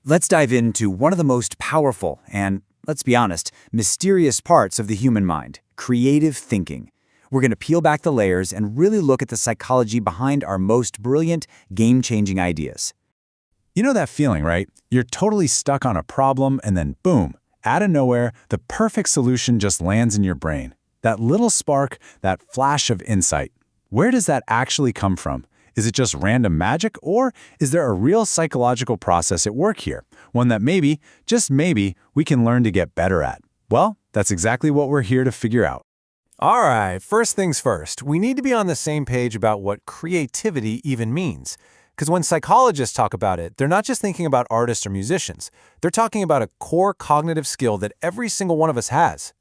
Let's dive into one of the most powerful and, let's be honest, mysterious parts of the human mind, creative thinking. We're going to peel back the layers and really look at the psychology behind our most brilliant, game-changing ideas. You know that feeling, right? You're totally stuck on a problem and then boom, out of nowhere, the perfect solution just lands in your brain. That little spark, that flash of insight. Where does that actually come from? Is it just random magic, or is there a real psychological process at work here? One that maybe, just maybe, we can learn to get better at? Well, that's exactly what we're here to figure out. All right, first things first, we need to be on the same page about what creativity even means. Because when psychologists talk about it, they're not just thinking about artists or musicians. They're talking about a core cognitive skill that every single one of us has.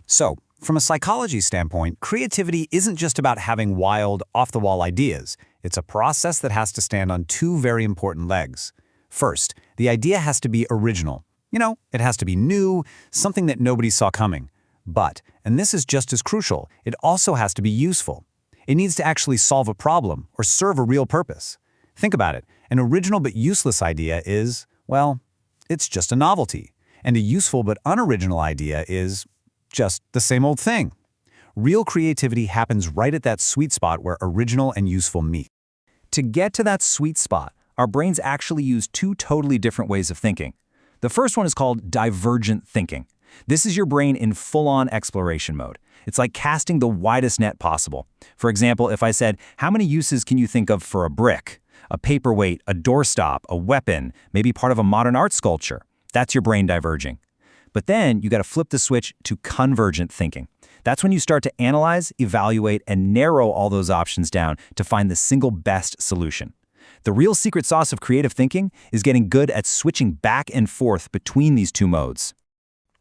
So, from a psychology standpoint, creativity isn't just about having wild, off-the-wall ideas. It's a process that has to stand on two very important legs. First, the idea has to be original. It has to be new, something that nobody saw coming. But, and this is just as crucial, it also has to be useful. It needs to actually solve a problem or serve a real purpose. Think about it. An original but useless idea is, well, it's just a novelty. And a useful but unoriginal idea is just the same old thing. Real creativity happens right at that sweet spot where original and useful meet. To get to that sweet spot, our brains actually use two totally different ways of thinking. The first one is called divergent thinking. This is your brain in full-on exploration mode. It's like casting the widest net possible. For example, if I said, how many uses can you think of for a brick? A paperweight, a doorstop, a weapon, maybe part of a modern art sculpture. That's your brain diverging. But then you got to flip the switch to convergent thinking. That's when you start to analyze, evaluate, and narrow all those options down to find the single best solution. The real secret sauce of creative thinking is getting good at switching back and forth between these two modes.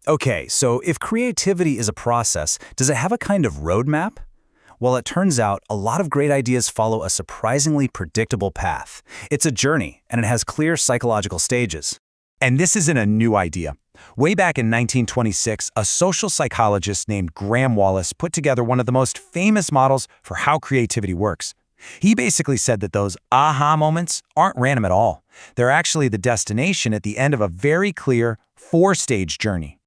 Okay, so if creativity is a process, does it have a kind of roadmap? Well, it turns out a lot of great ideas follow a surprisingly predictable path. It's a journey, and it has clear psychological stages. And this isn't a new idea. Way back in 1926, a social psychologist named Graham Wallace put together one of the most famous models for how creativity works. He basically said that those aha moments aren't random at all. They're actually the destination at the end of a very clear four-stage journey.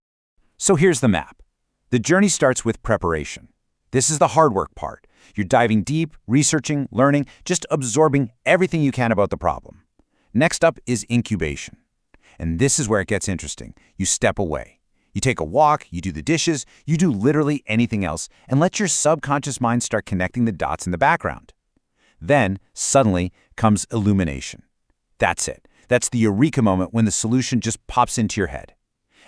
So here's the map. The journey starts with preparation. This is the hard work part. You're diving deep, researching, learning, just absorbing everything you can about the problem. Next up is incubation. And this is where it gets interesting. You step away. You take a walk, you do the dishes, you do literally anything else, and let your subconscious mind start connecting the dots in the background. Then, suddenly, comes illumination. That's it. That's the eureka moment when the solution just pops into your head.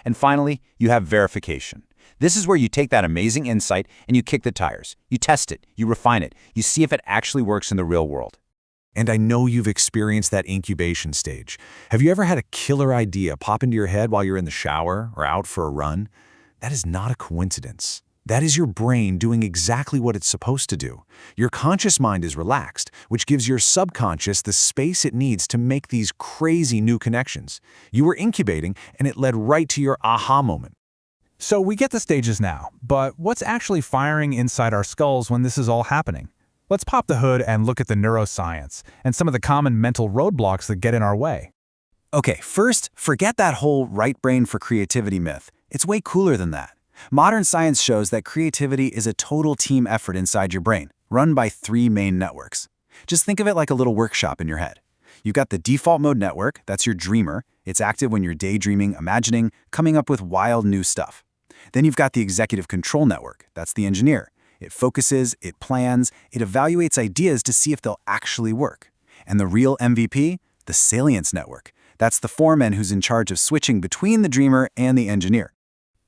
And finally, you have verification. This is where you take that amazing insight and you kick the tires. You test it, you refine it, you see if it actually works in the real world. And I know you've experienced that incubation stage. Have you ever had a killer idea pop into your head while you're in the shower or out for a run? That is not a coincidence. That is your brain doing exactly what it's supposed to do. Your conscious mind is relaxed, which gives your subconscious the space it needs to make these crazy new connections. You were incubating, and it led right to your aha moment. So we get the stages now, but what's actually firing inside our skulls when this is all happening? Let's pop the hood and look at the neuroscience and some of the common mental roadblocks that get in our way. Okay, first, forget that whole right brain for creativity myth. It's way cooler than that. Modern science shows that creativity is a total team effort inside your brain, run by three main networks. Just think of it like a little workshop in your head. You've got the default mode network, that's your dreamer. It's active when you're daydreaming, imagining, coming up with wild new stuff. Then you've got the executive control network, that's the engineer. It focuses, it plans, it evaluates ideas to see if they'll actually work. And the real MVP? The salience network. That's the foreman who's in charge of switching between the dreamer and the engineer.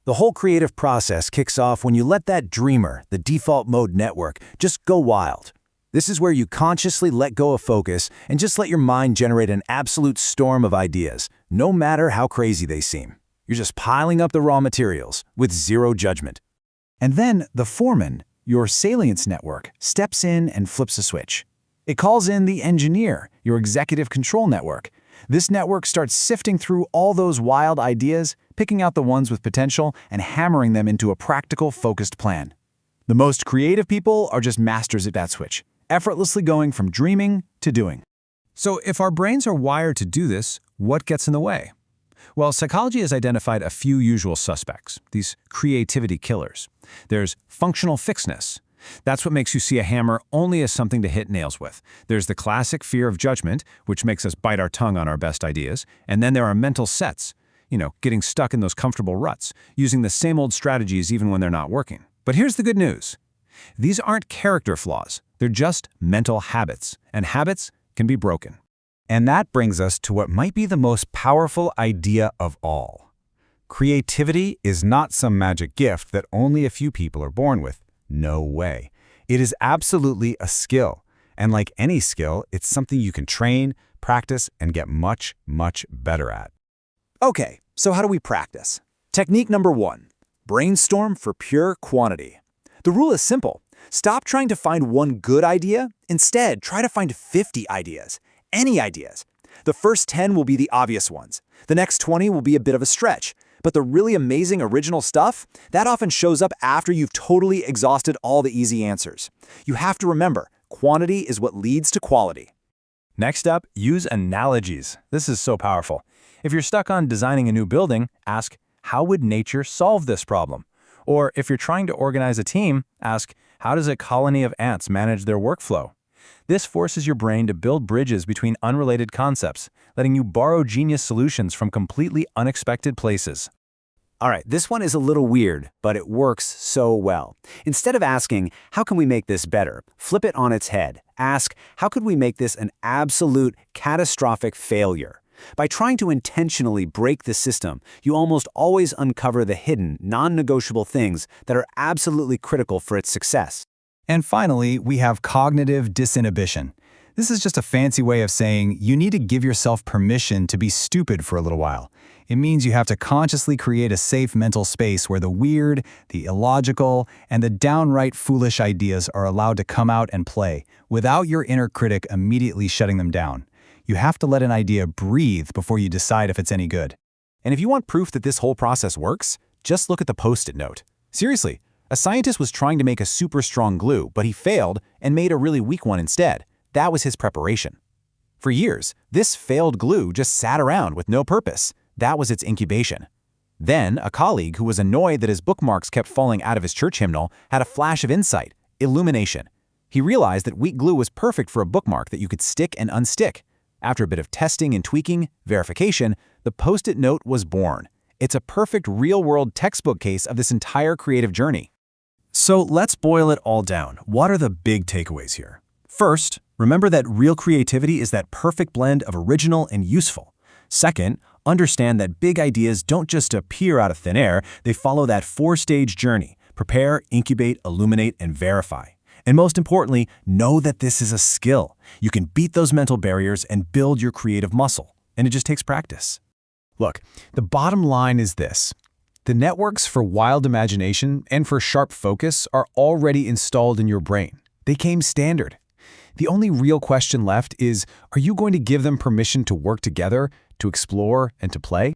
The whole creative process kicks off when you let that dreamer, the default mode network, just go wild. This is where you consciously let go of focus and just let your mind generate an absolute storm of ideas, no matter how crazy they seem. You're just piling up the raw materials with zero judgment. And then the foreman, your salience network, steps in and flips a switch. It calls in the engineer, your executive control network. This network starts sifting through all those wild ideas, picking out the ones with potential and hammering them into a practical, focused plan. The most creative people are just masters at that switch, effortlessly going from dreaming to doing. So if our brains are wired to do this, what gets in the way? Well, psychology has identified a few usual suspects, these creativity killers. There's functional fixedness. That's what makes you see a hammer only as something to hit nails with. There's the classic fear of judgment, which makes us bite our tongue on our best ideas. And then there are mental sets, getting stuck in those comfortable ruts, using the same old strategies even when they're not working. But here's the good news. These aren't character flaws. They're just mental habits, and habits can be broken. And that brings us to what might be the most powerful idea of all. Creativity is not some magic gift that only a few people are born with. No way. It is absolutely a skill. And like any skill, it's something you can train, practice, and get much, much better at. Okay, so how do we practice? Technique number 1. Brainstorm for pure quantity. The rule is simple. Stop trying to find one good idea. Instead, try to find 50 ideas. Any ideas. The first 10 will be the obvious ones. The next 20 will be a bit of a stretch. But the really amazing original stuff, that often shows up after you've totally exhausted all the easy answers. You have to remember, quantity is what leads to quality. Next up, use analogies. This is so powerful. If you're stuck on designing a new building, ask, how would nature solve this problem? Or if you're trying to organize a team, ask, how does a colony of ants manage their workflow? This forces your brain to build bridges between unrelated concepts, letting you borrow genius solutions from completely unexpected places. All right, this one is a little weird, but it works so well. Instead of asking, how can we make this better? Flip it on its head. Ask, how could we make this an absolute catastrophic failure? By trying to intentionally break the system, you almost always uncover the hidden, non-negotiable things that are absolutely critical for its success. And finally, we have cognitive disinhibition. This is just a fancy way of saying you need to give yourself permission to be stupid for a little while. It means you have to consciously create a safe mental space where the weird, the illogical, and the downright foolish ideas are allowed to come out and play, without your inner critic immediately shutting them down. You have to let an idea breathe before you decide if it's any good. And if you want proof that this whole process works, just look at the Post-it note. Seriously, a scientist was trying to make a super strong glue, but he failed and made a really weak one instead. That was his preparation. For years, this failed glue just sat around with no purpose. That was its incubation. Then, a colleague who was annoyed that his bookmarks kept falling out of his church hymnal had a flash of insight, illumination. He realized that weak glue was perfect for a bookmark that you could stick and unstick. After a bit of testing and tweaking, verification, the Post-it note was born. It's a perfect real-world textbook case of this entire creative journey. So let's boil it all down. What are the big takeaways here? First, remember that real creativity is that perfect blend of original and useful. Second, understand that big ideas don't just appear out of thin air, they follow that 4-stage journey: prepare, incubate, illuminate, and verify. And most importantly, know that this is a skill. You can beat those mental barriers and build your creative muscle, and it just takes practice. Look, the bottom line is this. The networks for wild imagination and for sharp focus are already installed in your brain. They came standard. The only real question left is, are you going to give them permission to work together, to explore, and to play?